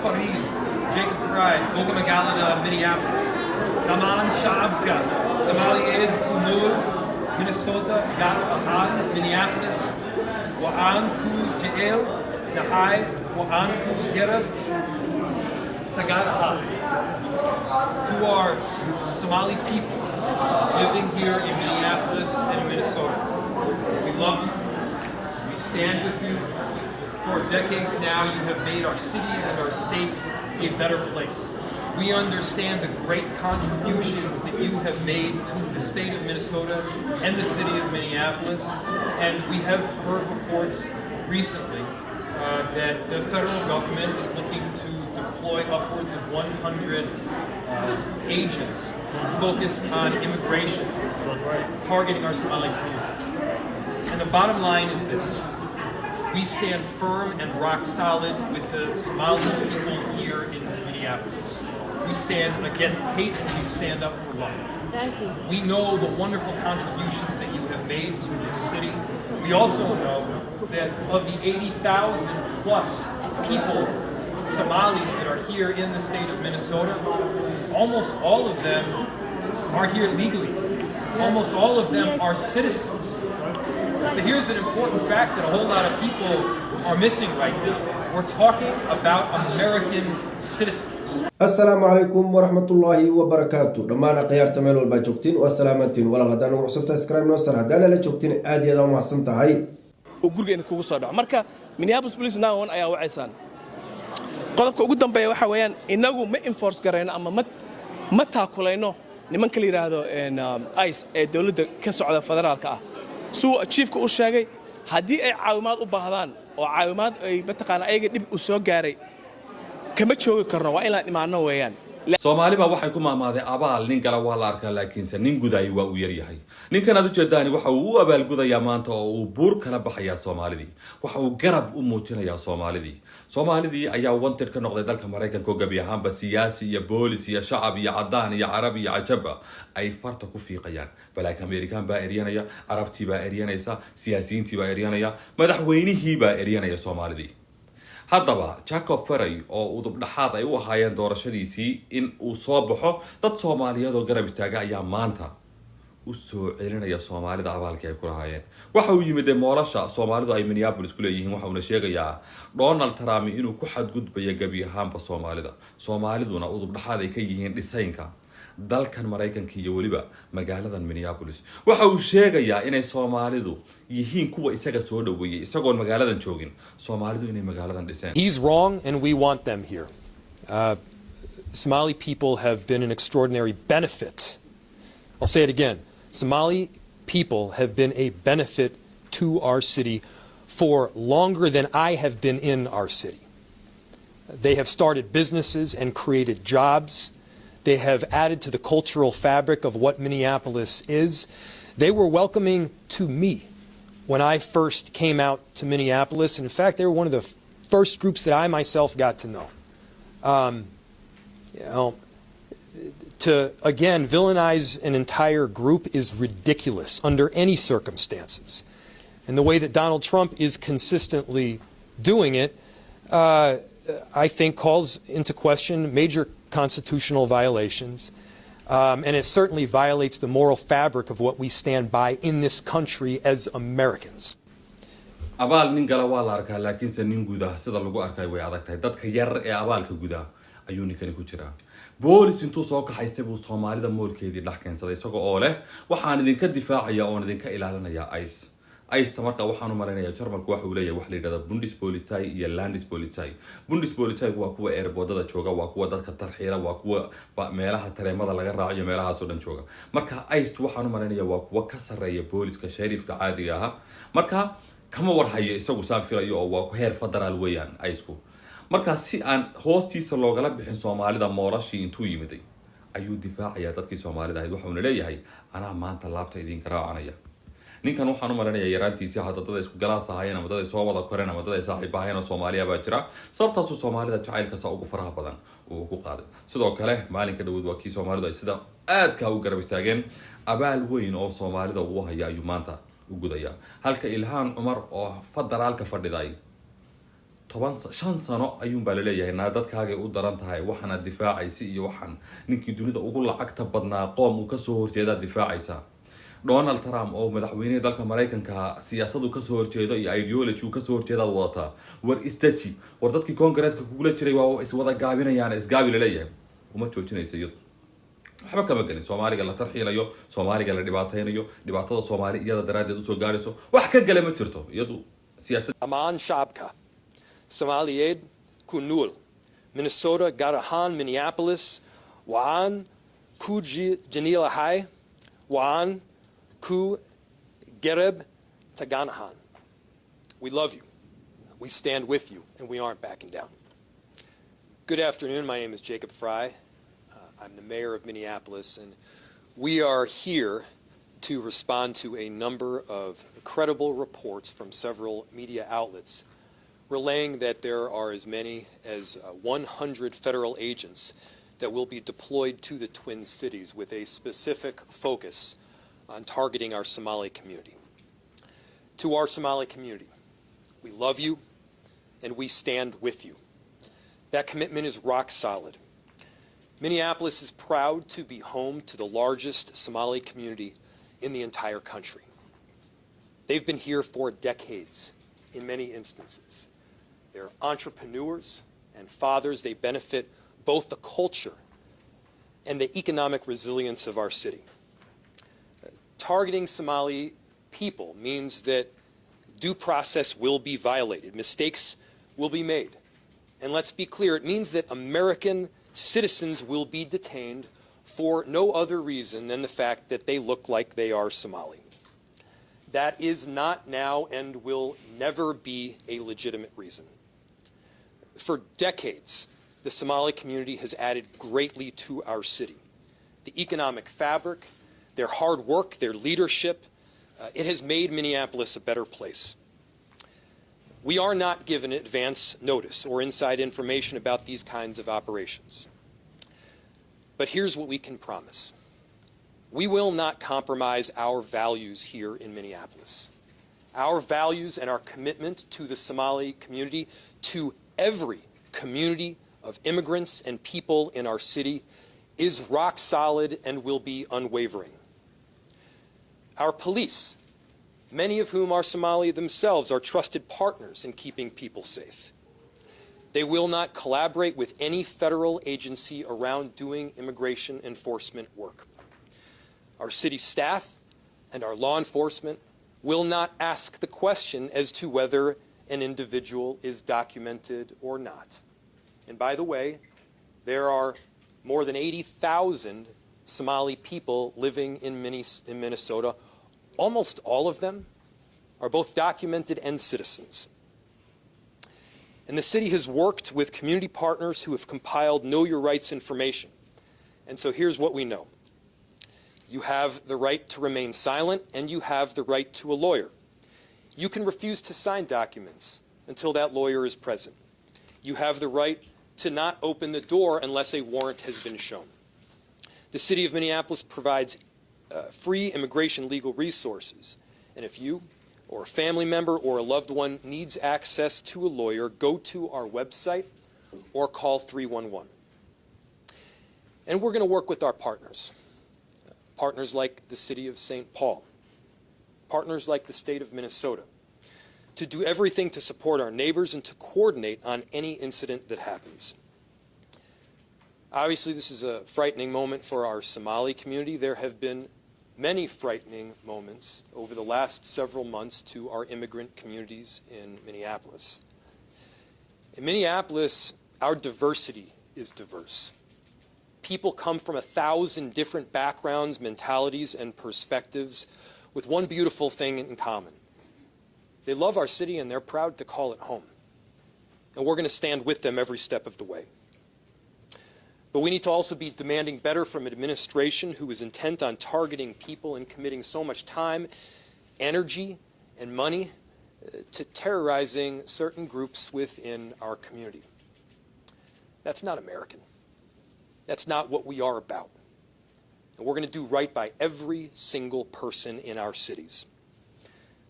Farid, Jacob Frey, Goga Magalada, Minneapolis. Daman Shabka, Somali Ed Kumur, Minnesota, Gat Ahaa, Minneapolis. Waan Ku Jael, Nahai, Waan Ku Gerab, Tagat Ahaa. To our Somali people living here in Minneapolis and Minnesota. We love you. We stand with you. For decades now, you have made our city and our state a better place. We understand the great contributions that you have made to the state of Minnesota and the city of Minneapolis. And we have heard reports recently that the federal government is looking to deploy upwards of 100 agents focused on immigration, targeting our Somali community. And the bottom line is this. We stand firm and rock solid with the Somali people here in Minneapolis. We stand against hate and we stand up for love. Thank you. We know the wonderful contributions that you have made to this city. We also know that of the 80,000 plus people, Somalis that are here in the state of Minnesota, almost all of them are here legally. Almost all of them are citizens. So here's an important fact that a whole lot of people are missing right now. We're talking about American citizens. السلام عليكم ورحمة الله وبركاته. لما أنا قيار تميل والباجوكتين والسلامتين ولا هدانا وعصبت سكرايم نوصر هدانا لجوكتين آدي هذا وما حسنتها هاي. وجرجة إنك وصار مركا Minneapolis police ناون أيا وعيسان. قدامك قدام بيا وحويان إنه ما enforce كرينا أما ما تأكلينه نمن كلي هذا إن إيس الدولة كسر على فدرال كأ. سو أشيف كأشياء هدي أي عوامات وبهذان أو عوامات أي بتقنا أي قد بأسوق جاري كم تشوي كرنا وإلا معنا ويان Somaali baa waxay ku maamaaday abaal nin kale waa la arkaa laakiinse nin guday waa uu yar yahay ninkan aad u jeedaan waxa uu u abaal gudayaa maanta oo uu buur kala baxaya Soomaalidii waxa uu garab u muujinayaa Soomaalidii ayaa wanted ka noqday dalka Mareykanka oo gabi ahaanba siyaasi iyo boolis iyo shacab iyo cadaan iyo carabi iyo ajaba ay farta ku fiiqayaan balaaga American baa eriyanaya Arabtii baa eriyanaysa siyaasiyiintii baa eriyanaya madaxweynihii baa eriyanaya Soomaalidii haddaba Jacob Frey oo udub dhaxaad ay u ahaayeen doorashadiisii in uu soo baxo dad Soomaaliyeed oo garab istaaga ayaa maanta u soo celinaya Soomaalida abaalkii ay ku lahaayeen waxa uu yimid moolasha Soomaalidu ay Minneapolis ku leeyihiin waxa uu sheegayaa Donald Trump inuu ku xadgudbayo gabi ahaanba Soomaaliduna udub dhaxaad ay ka yihiin dhisaynka dalkan Mareykanka iyo waliba magaaladan Minneapolis waxa uu sheegayaa inay Soomaalidu yihiin kuwa isaga soo dhaweeyay isagoo magaaladan joogin Soomaalidu inay magaaladan dhiseen. He's wrong and we want them here. Somali people have been an extraordinary benefit. I'll say it again. Somali people have been a benefit to our city for longer than I have been in our city. They have started businesses and created jobs. They have added to the cultural fabric of what Minneapolis is. They were welcoming to me when I first came out to Minneapolis. And in fact, they were one of the first groups that I myself got to know. To, again, villainize an entire group is ridiculous under any circumstances. And the way that Donald Trump is consistently doing it, I think calls into question major constitutional violations, and it certainly violates the moral fabric of what we stand by in this country as Americans. abaal nin gala waa la arkaa laakiinse nin gudaha sida lagu arkay way adag tahay dadka yar ee abaalka gudaha ayuu ninkani ku jiraa boolis intuu soo kaxaystay buu Soomaalida moolkeedii dhax keensaday isagoo oo leh waxaan idinka difaacaya oo idinka ilaalinaya aysta marka waxaan u maraynayaa Jarmalku waxa uu leeyahay wax la yiraahdo Bundespolizei iyo Landespolizei Bundespolizei waa kuwa airportada jooga waa kuwa dadka tarxiila waa kuwa meelaha tareemada laga raaciyo meelahaas oo dhan jooga marka aysta waxaan u maraynayaa waa kuwa ka sareeya booliska sheriifka caadiga ah marka kama warhayo isagu saafilayo oo waa heer federaal weeyaan aysku marka si aan hoostiisa loogala bixin Soomaalida moolashii intuu yimiday ayuu difaacaya dadkii Soomaalida ahayd waxa uu leeyahay ana maanta laabta idin garaacanaya ninkan waxaan u maranayaa yaraantiisa hadda isku galaas ahaayeen ama dad soo wada koreen ama dad saaxiib ahaayeen oo Soomaaliya baa jira sababtaas oo Soomaalida jacaylka saa ugu faraha badan uu ku qaaday sidoo kale maalinka dhawood waa kii Soomaalidu ay sida aadka u garab istaageen abaal weyn oo Soomaalida ugu haya ayuu maanta u gudaya halka Ilhaan Umar oo federaalka fadhiday shan sano ayuunbaa laleeyahay naa dadkaagay u daran tahay waxaana difaacaysa iyo waxaan ninkii dunida ugu lacagta badnaa qoom uu kasoo horjeedaa difaacaysa. Donald Trump oo madaxweynihii dalka Mareykanka siyaasadu kasoo horjeedo iyo ideology uu kasoo horjeedaad wadataa war istaji war dadkii Congress-ka kugula jiray waa iswada gaabinayaan isgaabi laleeyahay uma joojinaysa iyadu waxba kama gelin Soomaaliga la tarxiinayo Soomaaliga la dhibaataynayo dhibaatada Soomaali iyada daraadeed usoo gaarayso wax ka gala ma jirto iyadu siyaasad Amaan Shabka, Somaliyeed ku nool Minnesota, gaar ahaan Minneapolis, waan ku jecelahay, waan ku garab taaganahay. We love you. We stand with you, and we aren't backing down. Good afternoon. My name is Jacob Frey. I'm the mayor of Minneapolis, and we are here to respond to a number of credible reports from several media outlets relaying that there are as many as 100 federal agents that will be deployed to the Twin Cities with a specific focus on targeting our Somali community. To our Somali community, we love you and we stand with you. That commitment is rock solid. Minneapolis is proud to be home to the largest Somali community in the entire country. They've been here for decades in many instances. They're entrepreneurs and fathers. They benefit both the culture and the economic resilience of our city. Targeting Somali people means that due process will be violated. Mistakes will be made. And let's be clear, it means that American citizens will be detained for no other reason than the fact that they look like they are Somali. That is not now and will never be a legitimate reason. For decades, the Somali community has added greatly to our city. The economic fabric, their hard work, their leadership, it has made Minneapolis a better place. We are not given advance notice or inside information about these kinds of operations. But here's what we can promise. We will not compromise our values here in Minneapolis. Our values and our commitment to the Somali community, to every community of immigrants and people in our city, is rock solid and will be unwavering. Our police, many of whom are Somali themselves, are trusted partners in keeping people safe. They will not collaborate with any federal agency around doing immigration enforcement work. Our city staff and our law enforcement will not ask the question as to whether an individual is documented or not. And by the way, there are more than 80,000 Somali people living in Minnesota. Almost all of them are both documented and citizens. And the city has worked with community partners who have compiled Know Your Rights information. And so here's what we know. You have the right to remain silent, and you have the right to a lawyer. You can refuse to sign documents until that lawyer is present. You have the right to not open the door unless a warrant has been shown. The city of Minneapolis provides free immigration legal resources. And if you or a family member or a loved one needs access to a lawyer, go to our website or call 311. And we're going to work with our partners. Partners like the city of St. Paul. Partners like the state of Minnesota. To do everything to support our neighbors and to coordinate on any incident that happens. Obviously, this is a frightening moment for our Somali community. There have been many frightening moments over the last several months to our immigrant communities in Minneapolis. In Minneapolis, our diversity is diverse. People come from 1,000 different backgrounds, mentalities, and perspectives with one beautiful thing in common. They love our city and they're proud to call it home. And we're going to stand with them every step of the way. But we need to also be demanding better from an administration who is intent on targeting people and committing so much time, energy, and money to terrorizing certain groups within our community. That's not American. That's not what we are about. And we're going to do right by every single person in our cities.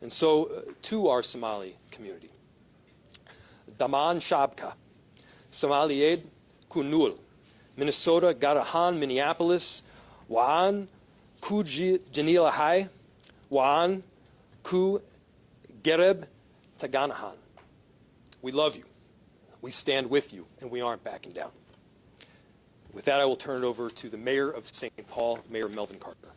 And so, to our Somali community, Daman Shabka, Somalied Kunul, Minnesota Garahan, Minneapolis, Waan Ku Janilahai, Waan Ku Gereb Taganahan. We love you, we stand with you, and we aren't backing down. With that, I will turn it over to the Mayor of St. Paul, Mayor Melvin Carter.